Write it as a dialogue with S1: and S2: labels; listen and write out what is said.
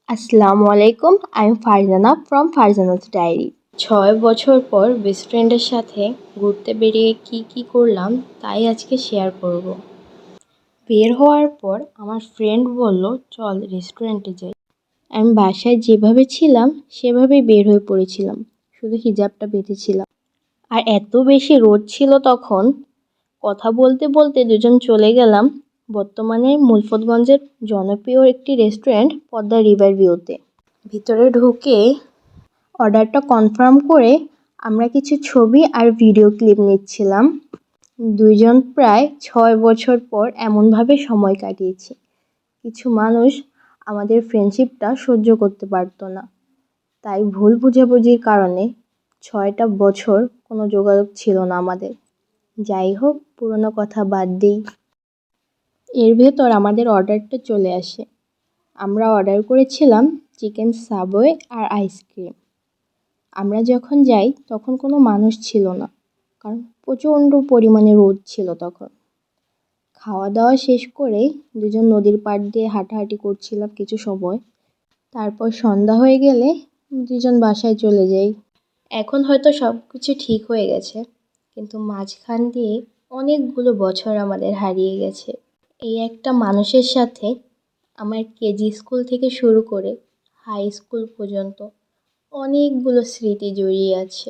S1: আসসালামু আলাইকুম, I am Farzana from Farzana's diary. 6 বছর পর বেস্ট ফ্রেন্ডের সাথে ঘুরতে বেরিয়ে কি করলাম তাই আজকে শেয়ার করব। বের হওয়ার পর আমার ফ্রেন্ড বলল, চল রেস্টুরেন্টে যাই। আমি বাসায় যেভাবে ছিলাম সেভাবেই বের হয়ে পড়েছিলাম, শুধু হিজাবটা বেঁধেছিলাম। আর এত বেশি রোদ ছিল তখন, কথা বলতে বলতে দুজন চলে গেলাম বর্তমানে মুলফতগঞ্জের জনপ্রিয় একটি রেস্টুরেন্ট পদ্মা রিভার ভিউতে। ভিতরে ঢুকে অর্ডারটা কনফার্ম করে আমরা কিছু ছবি আর ভিডিও ক্লিপ নিচ্ছিলাম। দুইজন প্রায় 6 বছর পর এমনভাবে সময় কাটিয়েছি। কিছু মানুষ আমাদের ফ্রেন্ডশিপটা সহ্য করতে পারতো না, তাই ভুল বোঝাবুঝির কারণে 6টা বছর কোনো যোগাযোগ ছিল না আমাদের। যাই হোক, পুরনো কথা বাদ দিই। এর ভেতর আমাদের অর্ডারটা চলে আসে। আমরা অর্ডার করেছিলাম চিকেন সাবওয়ে আর আইসক্রিম। আমরা যখন যাই তখন কোনো মানুষ ছিল না, কারণ প্রচণ্ড পরিমাণে রোদ ছিল তখন। খাওয়া দাওয়া শেষ করে দুজন নদীর পাড় দিয়ে হাঁটাহাঁটি করছিলাম কিছু সময়। তারপর সন্ধ্যা হয়ে গেলে দুজন বাসায় চলে যাই। এখন হয়তো সব কিছু ঠিক হয়ে গেছে, কিন্তু মাঝখান দিয়ে অনেকগুলো বছর আমাদের হারিয়ে গেছে। এই একটা মানুষের সাথে আমার কেজি স্কুল থেকে শুরু করে হাই স্কুল পর্যন্ত অনেকগুলো স্মৃতি জড়িয়ে আছে।